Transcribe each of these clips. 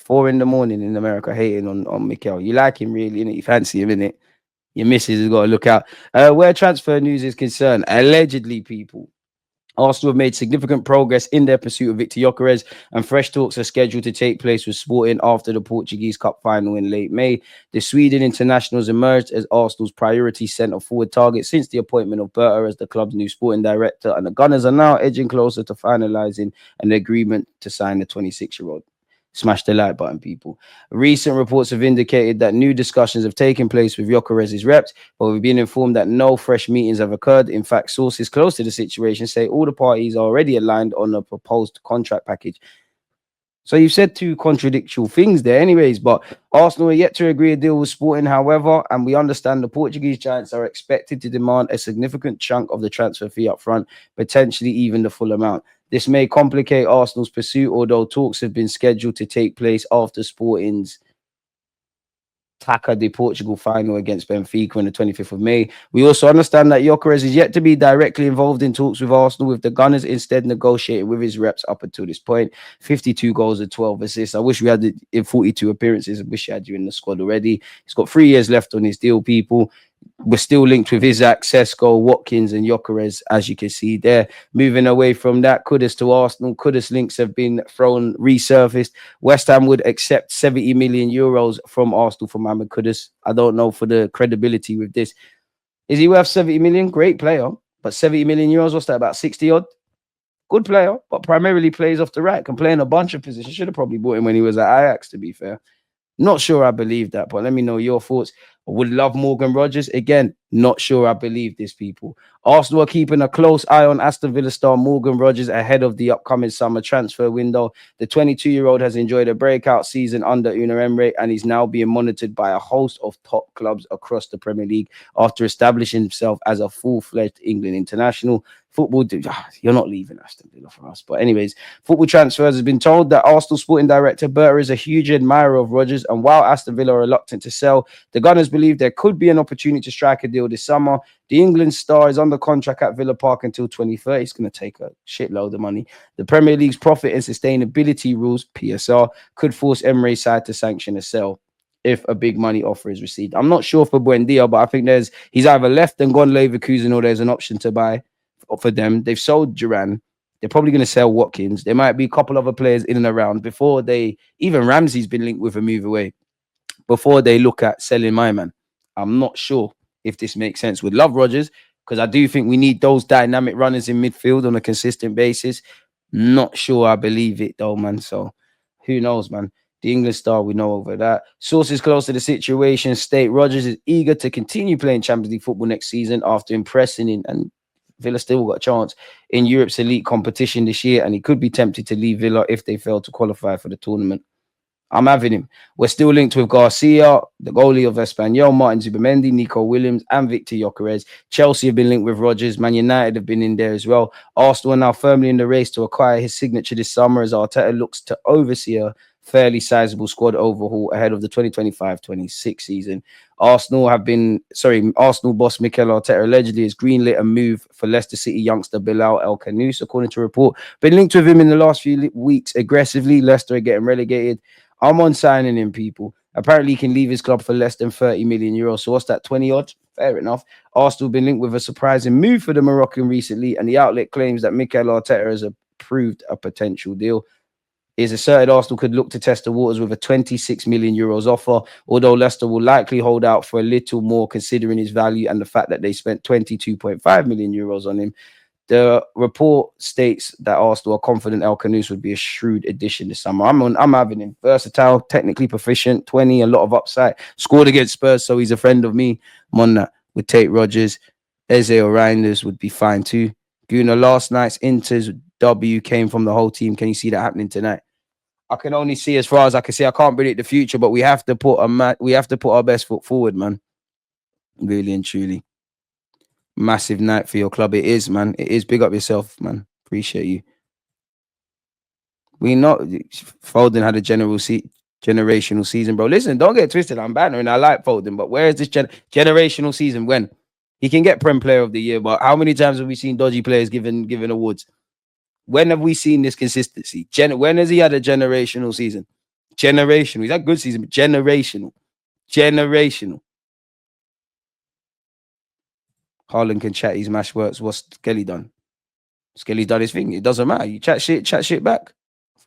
4 in the morning in America hating on Mikel. You like him really, innit? You fancy him, innit? Your missus has got to look out. Where transfer news is concerned, allegedly, people, Arsenal have made significant progress in their pursuit of Victor Gyökeres, and fresh talks are scheduled to take place with Sporting after the Portuguese Cup final in late May. The Sweden international has emerged as Arsenal's priority centre-forward target since the appointment of Berta as the club's new sporting director, and the Gunners are now edging closer to finalising an agreement to sign the 26-year-old. Smash the like button, people. Recent reports have indicated that new discussions have taken place with Gyökeres' reps, but we've been informed that no fresh meetings have occurred. In fact, sources close to the situation say all the parties are already aligned on a proposed contract package. So you've said two contradictory things there anyways, but Arsenal are yet to agree a deal with Sporting, however, and we understand the Portuguese giants are expected to demand a significant chunk of the transfer fee up front, potentially even the full amount. This may complicate Arsenal's pursuit, although talks have been scheduled to take place after Sporting's Taça de Portugal final against Benfica on the 25th of May. We also understand that Gyökeres is yet to be directly involved in talks with Arsenal, with the Gunners instead negotiating with his reps up until this point. 52 goals and 12 assists. I wish we had it in 42 appearances. I wish I had you in the squad already. He's got 3 years left on his deal, people. We're still linked with Isaac, Sesko, Watkins, and Gyökeres, as you can see there. Moving away from that, Kudus to Arsenal. Kudus links have been resurfaced. West Ham would accept 70 million euros from Arsenal for Mohammed Kudus. I don't know for the credibility with this. Is he worth 70 million? Great player. But 70 million euros, what's that, about 60 odd? Good player, but primarily plays off the right. Can play in a bunch of positions. Should have probably bought him when he was at Ajax, to be fair. Not sure I believe that, but let me know your thoughts. I would love Morgan Rogers. Again, not sure I believe this, people. Arsenal are keeping a close eye on Aston Villa star Morgan Rogers ahead of the upcoming summer transfer window. The 22-year-old has enjoyed a breakout season under Unai Emery, and he's now being monitored by a host of top clubs across the Premier League after establishing himself as a full-fledged England international. You're not leaving Aston Villa for us. But anyways, Football Transfers has been told that Arsenal sporting director Berta is a huge admirer of Rodgers, and while Aston Villa are reluctant to sell, the Gunners believe there could be an opportunity to strike a deal this summer. The England star is under contract at Villa Park until 2030. It's going to take a shitload of money. The Premier League's profit and sustainability rules, PSR, could force Emery's side to sanction a sell if a big money offer is received. I'm not sure for Buendia, but I think he's either left and gone Leverkusen, or there's an option to buy for them. They've sold Duran. They're probably going to sell Watkins. There might be a couple other players in and around before even Ramsey's been linked with a move away, before they look at selling my man. I'm not sure if this makes sense. Would love Rodgers, because I do think we need those dynamic runners in midfield on a consistent basis. Not sure I believe it though, man. So who knows, man. The English star, we know over that. Sources close to the situation state Rodgers is eager to continue playing Champions League football next season after impressing in, and Villa still got a chance in Europe's elite competition this year, and he could be tempted to leave Villa if they fail to qualify for the tournament. I'm having him. We're still linked with Garcia, the goalie of Espanyol, Martin Zubimendi, Nico Williams, and Victor Gyökeres. Chelsea have been linked with Rodgers. Man United have been in there as well. Arsenal are now firmly in the race to acquire his signature this summer as Arteta looks to oversee a fairly sizable squad overhaul ahead of the 2025-26 season. Arsenal boss Mikel Arteta allegedly has greenlit a move for Leicester City youngster Bilal El Khannouss, according to a report. Been linked with him in the last few weeks aggressively. Leicester are getting relegated. I'm on signing him, people. Apparently, he can leave his club for less than 30 million euros. So what's that, 20 odd? Fair enough. Arsenal have been linked with a surprising move for the Moroccan recently, and the outlet claims that Mikel Arteta has approved a potential deal. It's asserted Arsenal could look to test the waters with a 26 million euros offer, although Leicester will likely hold out for a little more considering his value and the fact that they spent 22.5 million euros on him. The report states that Arsenal are confident El Khannouss would be a shrewd addition this summer. I'm having him. Versatile, technically proficient, 20, a lot of upside. Scored against Spurs, so he's a friend of me. Monna would take Rodgers. Eze or Reinders would be fine too. Gooner, last night's Inter's W came from the whole team. Can you see that happening tonight? I can only see as far as I can see. I can't predict the future, but we have to put our best foot forward, man. Really and truly. Massive night for your club. It is, man. It is. Big up yourself, man. Appreciate you. We know Foden had a generational season, bro. Listen, don't get twisted. I'm bantering. I like Foden, but where is this generational season? When he can get Prem Player of the Year, but how many times have we seen dodgy players given awards? When have we seen this consistency? When has he had a generational season? Generational. He's had good season, but generational. Generational. Haaland can chat his mash works. What's Skelly done? Skelly's done his thing. It doesn't matter. You chat shit back.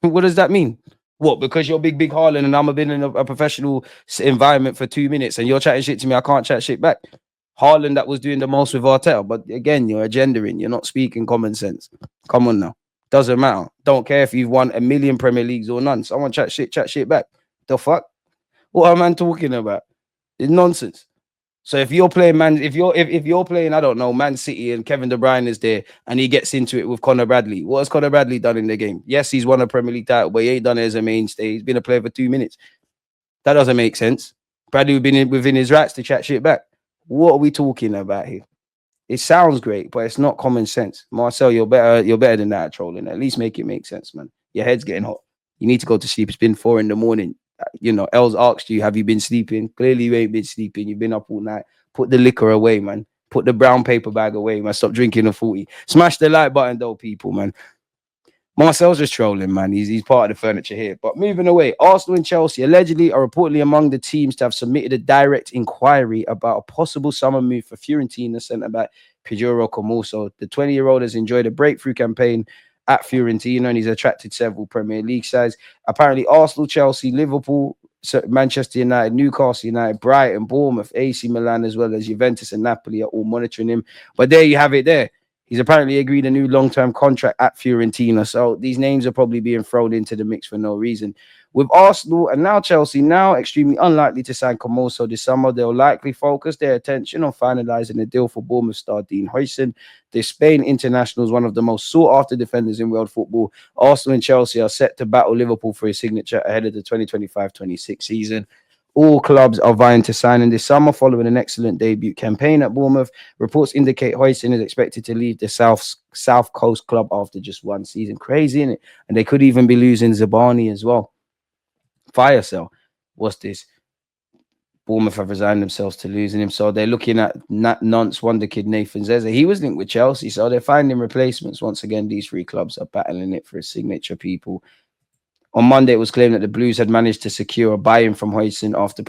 What does that mean? What? Because you're big Haaland and I'm been in a professional environment for 2 minutes and you're chatting shit to me, I can't chat shit back. Haaland that was doing the most with Arteta, but again, you're agendaing. You're not speaking common sense. Come on now. Doesn't matter. Don't care if you've won 1,000,000 Premier Leagues or none. Someone chat shit back. The fuck? What am I talking about? It's nonsense. So if you're playing if you're playing, I don't know, Man City and Kevin De Bruyne is there and he gets into it with Conor Bradley, what has Conor Bradley done in the game? Yes, he's won a Premier League title, but he ain't done it as a mainstay. He's been a player for 2 minutes. That doesn't make sense. Bradley would be within his rights to chat shit back. What are we talking about here? It sounds great, but it's not common sense. Marcel, you're better than that at trolling. At least make it make sense, man. Your head's getting hot. You need to go to sleep. It's been 4 a.m. You know, Els asked you, have you been sleeping? Clearly you ain't been sleeping. You've been up all night. Put the liquor away, man. Put the brown paper bag away, man. Stop drinking the 40. Smash the like button, though, people, man. Marcel's just trolling, man. He's part of the furniture here. But moving away, Arsenal and Chelsea allegedly are reportedly among the teams to have submitted a direct inquiry about a possible summer move for Fiorentina centre-back Pedro Khannouss. The 20-year-old has enjoyed a breakthrough campaign at Fiorentina and he's attracted several Premier League sides. Apparently, Arsenal, Chelsea, Liverpool, Manchester United, Newcastle United, Brighton, Bournemouth, AC Milan, as well as Juventus and Napoli are all monitoring him. But there you have it there. He's apparently agreed a new long-term contract at Fiorentina. So these names are probably being thrown into the mix for no reason. With Arsenal and now Chelsea now extremely unlikely to sign Khannouss this summer, they'll likely focus their attention on finalising a deal for Bournemouth star Dean Huijsen. The Spain international is one of the most sought-after defenders in world football. Arsenal and Chelsea are set to battle Liverpool for his signature ahead of the 2025-26 season. All clubs are vying to sign in this summer following an excellent debut campaign at Bournemouth. Reports indicate Huijsen is expected to leave the South Coast club after just one season. Crazy, isn't it? And they could even be losing Zabani as well. Fire sale. What's this? Bournemouth have resigned themselves to losing him. So they're looking at Nantes wonder kid Nathan Zeze. He was linked with Chelsea. So they're finding replacements. Once again, these three clubs are battling it for a signature, people. On Monday, it was claimed that the Blues had managed to secure a buy-in from Huijsen after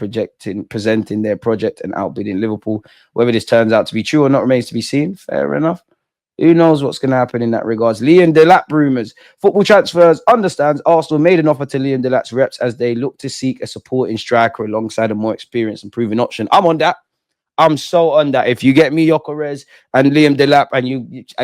presenting their project and outbidding Liverpool. Whether this turns out to be true or not remains to be seen. Fair enough. Who knows what's going to happen in that regards? Liam Delap rumours. Football Transfers understands Arsenal made an offer to Liam Delap's reps as they look to seek a supporting striker alongside a more experienced and proven option. I'm on that. I'm so on that. If you get me Gyökeres and Liam Delap and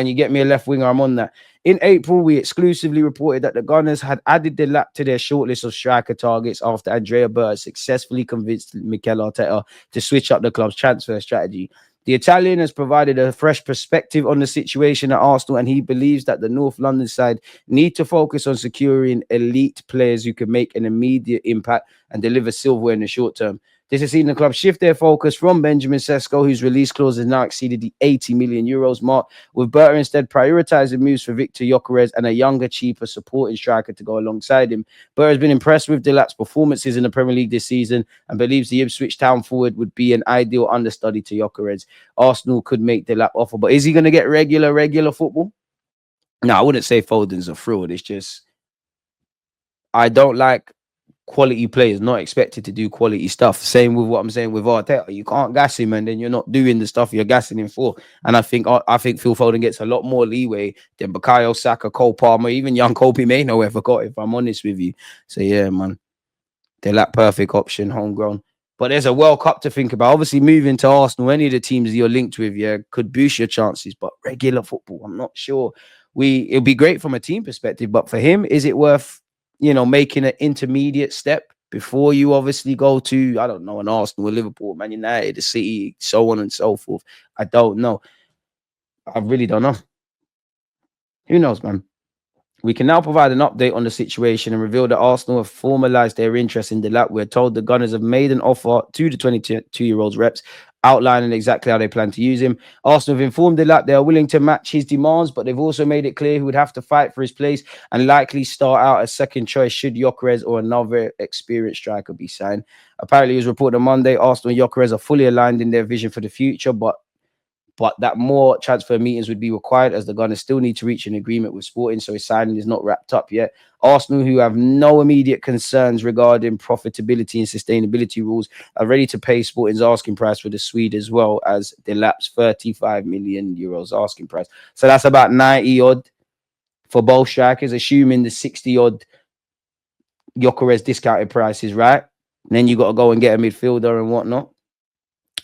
you get me a left winger, I'm on that. In April, we exclusively reported that the Gunners had added Delap to their shortlist of striker targets after Andrea Berta successfully convinced Mikel Arteta to switch up the club's transfer strategy. The Italian has provided a fresh perspective on the situation at Arsenal, and he believes that the North London side need to focus on securing elite players who can make an immediate impact and deliver silverware in the short term. This has seen the club shift their focus from Benjamin Sesko, whose release clause has now exceeded the 80 million euros mark, with Berta instead prioritizing moves for Victor Gyökeres and a younger, cheaper supporting striker to go alongside him. Berta has been impressed with Delap's performances in the Premier League this season and believes the Ipswich Town forward would be an ideal understudy to Gyökeres. Arsenal could make Delap offer, but is he going to get regular football? No, I wouldn't say Foden's a fraud. It's just I don't like quality players not expected to do quality stuff. Same with what I'm saying with Arteta. You can't gas him and then you're not doing the stuff you're gassing him for. And I think Phil Foden gets a lot more leeway than Bukayo Saka, Cole Palmer, even young Kobe Mainoo ever got, if I'm honest with you. So yeah, man, they're that perfect option, homegrown. But there's a World Cup to think about. Obviously, moving to Arsenal, any of the teams you're linked with, yeah, could boost your chances. But regular football, I'm not sure. It'll be great from a team perspective, but for him, is it worth making an intermediate step before you obviously go to, I don't know, an Arsenal, a Liverpool, Man United, a City, so on and so forth? I don't know. I really don't know. Who knows, man? We can now provide an update on the situation and reveal that Arsenal have formalised their interest in Delap. We're told the Gunners have made an offer to the 22-year-old's reps, outlining exactly how they plan to use him. Arsenal have informed Delap they are willing to match his demands, but they've also made it clear he would have to fight for his place and likely start out as second choice should Gyökeres or another experienced striker be signed. Apparently, it was reported on Monday, Arsenal and Gyökeres are fully aligned in their vision for the future, but but that more transfer meetings would be required as the Gunners still need to reach an agreement with Sporting, so his signing is not wrapped up yet. Arsenal, who have no immediate concerns regarding profitability and sustainability rules, are ready to pay Sporting's asking price for the Swede, as well as Delap's 35 million euros asking price. So that's about 90 odd for both strikers, assuming the 60 odd Gyökeres discounted prices, right? And then you got to go and get a midfielder and whatnot.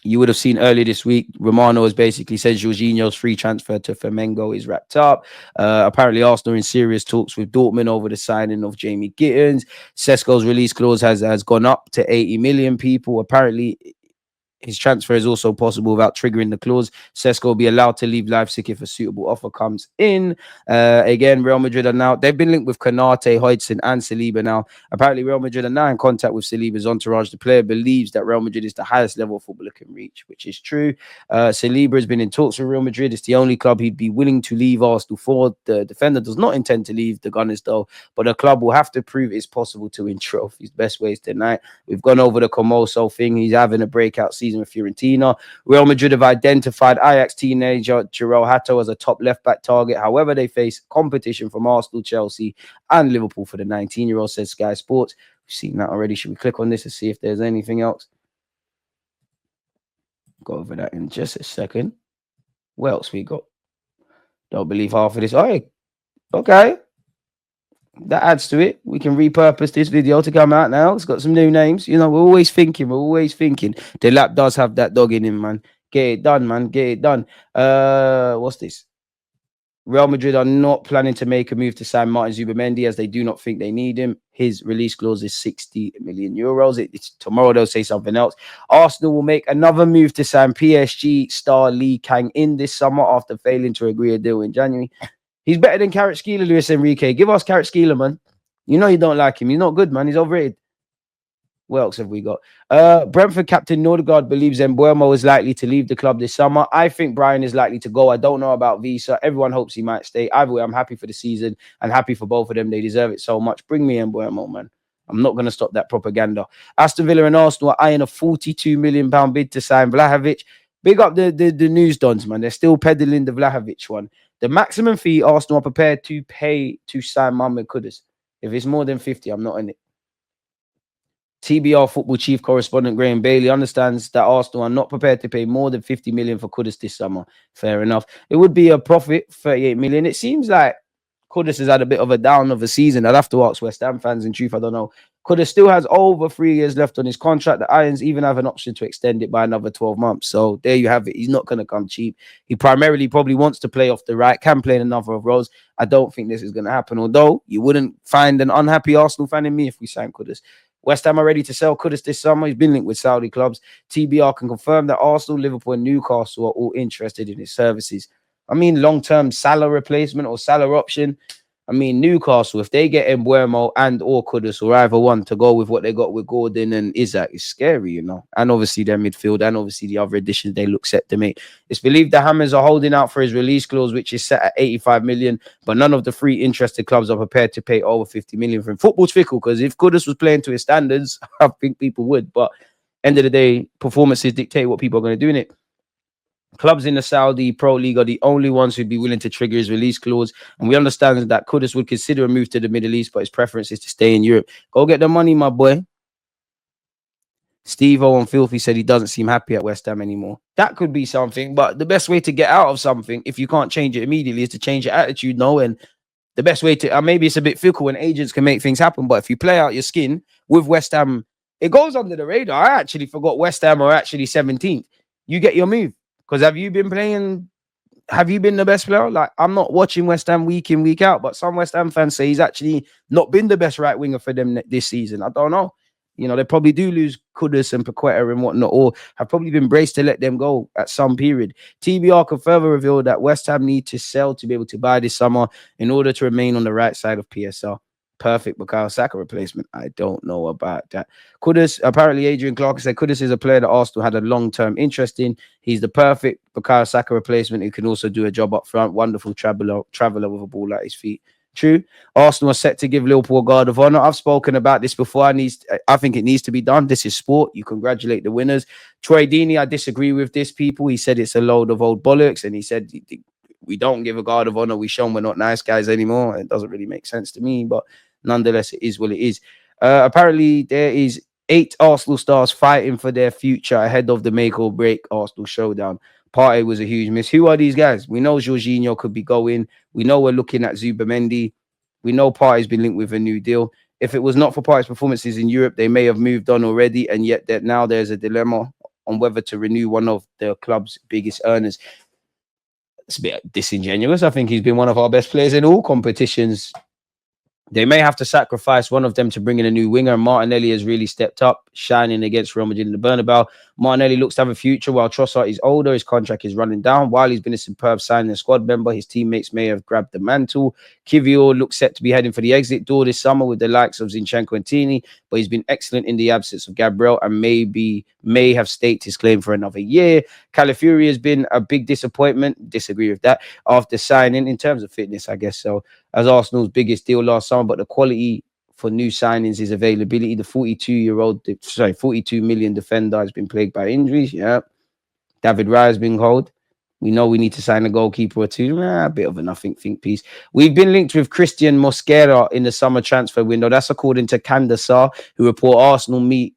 You would have seen earlier this week, Romano has basically said Jorginho's free transfer to Flamengo is wrapped up. Apparently, Arsenal are in serious talks with Dortmund over the signing of Jamie Gittins. Sesko's release clause has gone up to 80 million people. Apparently, his transfer is also possible without triggering the clause. Sesko will be allowed to leave Leipzig if a suitable offer comes in. Again, Real Madrid are now, they've been linked with Konate, Hodgson, and Saliba now. Apparently, Real Madrid are now in contact with Saliba's entourage. The player believes that Real Madrid is the highest level of footballer can reach, which is true. Saliba has been in talks with Real Madrid. It's the only club he'd be willing to leave Arsenal for. The defender does not intend to leave the Gunners, though, but the club will have to prove it's possible to win trophies. Best ways tonight. We've gone over the Khannouss thing. He's having a breakout season with Fiorentina. Real Madrid have identified Ajax teenager Jarell Hato as a top left-back target. However, they face competition from Arsenal, Chelsea, and Liverpool for the 19-year-old, says Sky Sports. We've seen that already. Should we click on this to see if there's anything else? Go over that in just a second. What else we got? Don't believe half of this. Oh, okay. That adds to it. We can repurpose this video to come out now. It's got some new names. You know, we're always thinking. Delap does have that dog in him, man. Get it done, man. Get it done. What's this? Real Madrid are not planning to make a move to sign Martin Zubimendi as they do not think they need him. His release clause is 60 million euros. It's tomorrow they'll say something else. Arsenal will make another move to sign PSG star Lee Kang-In this summer after failing to agree a deal in January. He's better than Kvaratskhelia, Luis Enrique. Give us Kvaratskhelia, man. You know you don't like him. He's not good, man. He's overrated. What else have we got? Brentford captain Nordegaard believes Mbeumo is likely to leave the club this summer. I think Brian is likely to go. I don't know about Visa. Everyone hopes he might stay. Either way, I'm happy for the season and happy for both of them. They deserve it so much. Bring me Mbeumo, man. I'm not going to stop that propaganda. Aston Villa and Arsenal are eyeing a £42 million bid to sign Vlahovic. Big up the news dons, man. They're still peddling the Vlahovic one. The maximum fee Arsenal are prepared to pay to sign Mohammed Kudus. If it's more than 50, I'm not in it. TBR football chief correspondent Graham Bailey understands that Arsenal are not prepared to pay more than 50 million for Kudus this summer. Fair enough. It would be a profit, 38 million. It seems like Kudus has had a bit of a down of a season. I'd have to ask West Ham fans. In truth, I don't know. Kudus still has over 3 years left on his contract. The Irons even have an option to extend it by another 12 months. So there you have it. He's not going to come cheap. He primarily probably wants to play off the right, can play in a number of roles. I don't think this is going to happen. Although you wouldn't find an unhappy Arsenal fan in me if we signed Kudus. West Ham are ready to sell Kudus this summer. He's been linked with Saudi clubs. TBR can confirm that Arsenal, Liverpool, and Newcastle are all interested in his services. I mean, long-term Salah replacement or Salah option. I mean, Newcastle, if they get Mbeumo and or Kudus or either one to go with what they got with Gordon and Isaac, it's scary, you know. And obviously their midfield and obviously the other additions they look set to make. It's believed the Hammers are holding out for his release clause, which is set at 85 million, but none of the three interested clubs are prepared to pay over 50 million for him. Football's fickle, because if Kudus was playing to his standards, I think people would. But end of the day, performances dictate what people are going to do in it. Clubs in the Saudi Pro League are the only ones who'd be willing to trigger his release clause. And we understand that Kudus would consider a move to the Middle East, but his preference is to stay in Europe. Go get the money, my boy. Steve O on Filthy said he doesn't seem happy at West Ham anymore. That could be something, but the best way to get out of something, if you can't change it immediately, is to change your attitude, no? And the best way to, maybe it's a bit fickle and agents can make things happen, but if you play out your skin with West Ham, it goes under the radar. I actually forgot West Ham are actually 17th. You get your move. Because have you been the best player? Like, I'm not watching West Ham week in, week out, but some West Ham fans say he's actually not been the best right winger for them this season. I don't know. You know, they probably do lose Kudus and Paqueta and whatnot, or have probably been braced to let them go at some period. TBR can further reveal that West Ham need to sell to be able to buy this summer in order to remain on the right side of PSL. Perfect Bukayo Saka replacement. I don't know about that. Kudus, apparently Adrian Clark said Kudus is a player that Arsenal had a long-term interest in. He's the perfect Bukayo Saka replacement who can also do a job up front. Wonderful traveler with a ball at his feet. True. Arsenal are set to give Liverpool a guard of honor. I've spoken about this before. I think it needs to be done. This is sport. You congratulate the winners. Troy Deeney, I disagree with this. People, he said it's a load of old bollocks, and he said we don't give a guard of honor. We show we're not nice guys anymore. It doesn't really make sense to me, but nonetheless, it is what it is. Apparently, there is 8 Arsenal stars fighting for their future ahead of the make or break Arsenal showdown. Partey was a huge miss. Who are these guys? We know Jorginho could be going. We know we're looking at Zubamendi. We know Partey's been linked with a new deal. If it was not for Partey's performances in Europe, they may have moved on already, and yet that now there's a dilemma on whether to renew one of the club's biggest earners. It's a bit disingenuous. I think he's been one of our best players in all competitions. They may have to sacrifice one of them to bring in a new winger. Martinelli has really stepped up, shining against Real Madrid in the Bernabeu. Martinelli looks to have a future while Trossard is older. His contract is running down. While he's been a superb signing and squad member, his teammates may have grabbed the mantle. Kivior looks set to be heading for the exit door this summer with the likes of Zinchenko and Tini, but he's been excellent in the absence of Gabriel and may have staked his claim for another year. Calafiori has been a big disappointment. Disagree with that. After signing, in terms of fitness, I guess so, as Arsenal's biggest deal last summer, but the quality for new signings is availability. The 42 million defender has been plagued by injuries. Yeah. David Raya has been cold. We know we need to sign a goalkeeper or two. A bit of a nothing think piece. We've been linked with Christian Mosquera in the summer transfer window. That's according to Candace, who report Arsenal meet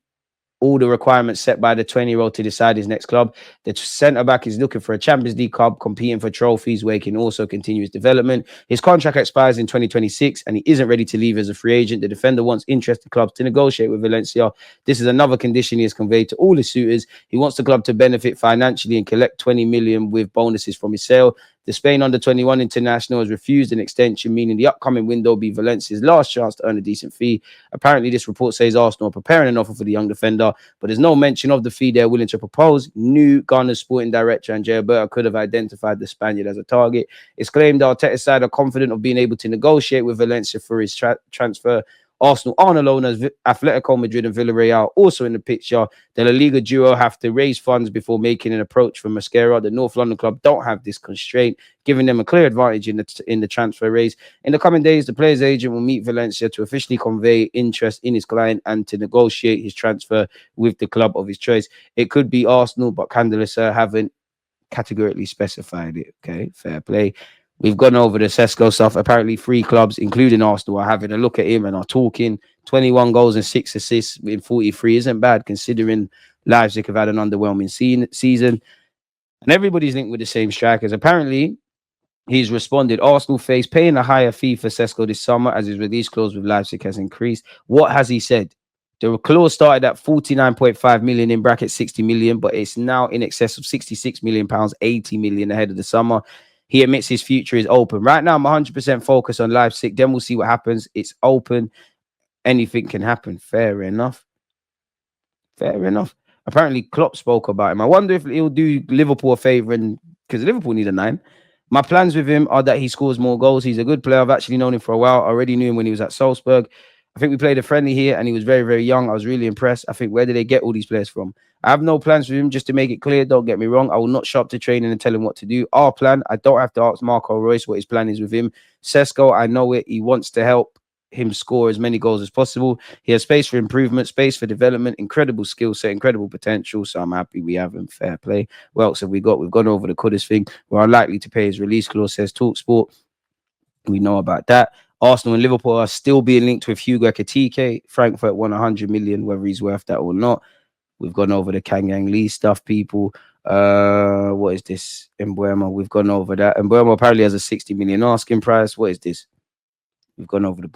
all the requirements set by the 20-year-old to decide his next club. The centre-back is looking for a Champions League club, competing for trophies where he can also continue his development. His contract expires in 2026 and he isn't ready to leave as a free agent. The defender wants interested clubs to negotiate with Valencia. This is another condition he has conveyed to all his suitors. He wants the club to benefit financially and collect 20 million with bonuses from his sale. The Spain under-21 international has refused an extension, meaning the upcoming window will be Valencia's last chance to earn a decent fee. Apparently, this report says Arsenal are preparing an offer for the young defender, but there's no mention of the fee they're willing to propose. New Ghana's sporting director, Andrea Berta, could have identified the Spaniard as a target. It's claimed Arteta's side are confident of being able to negotiate with Valencia for his transfer. Arsenal aren't alone, as Atletico Madrid and Villarreal also in the picture. The La Liga duo have to raise funds before making an approach for Mosquera. The North London club don't have this constraint, giving them a clear advantage in the transfer race. In the coming days, the player's agent will meet Valencia to officially convey interest in his client and to negotiate his transfer with the club of his choice. It could be Arsenal, but Candelisa haven't categorically specified it. Okay, fair play. We've gone over the Sesko stuff. Apparently, 3 clubs, including Arsenal, are having a look at him and are talking. 21 goals and 6 assists in 43 isn't bad, considering Leipzig have had an underwhelming season. And everybody's linked with the same strikers. Apparently, he's responded. Arsenal face paying a higher fee for Sesko this summer as his release clause with Leipzig has increased. What has he said? The clause started at 49.5 million in bracket 60 million, but it's now in excess of 66 million pounds, 80 million ahead of the summer. He admits his future is open. Right now, I'm 100% focused on Leipzig. Then we'll see what happens. It's open. Anything can happen. Fair enough. Fair enough. Apparently, Klopp spoke about him. I wonder if he'll do Liverpool a favour, because Liverpool need a 9. My plans with him are that he scores more goals. He's a good player. I've actually known him for a while. I already knew him when he was at Salzburg. I think we played a friendly here and he was very, very young. I was really impressed. I think, where did they get all these players from? I have no plans for him, just to make it clear. Don't get me wrong. I will not show up to training and tell him what to do. Our plan, I don't have to ask Marco Reus what his plan is with him. Sesko, I know it. He wants to help him score as many goals as possible. He has space for improvement, space for development, incredible skill set, incredible potential. So I'm happy we have him. Fair play. What else have we got? We've gone over the Kudus thing. We're unlikely to pay his release clause, says TalkSport. We know about that. Arsenal and Liverpool are still being linked with Hugo Ekitike. Frankfurt won 100 million, whether he's worth that or not. We've gone over the Kang-In Lee stuff, people. What is this? Mbeumo. We've gone over that. Mbeumo apparently has a 60 million asking price. What is this? We've gone over the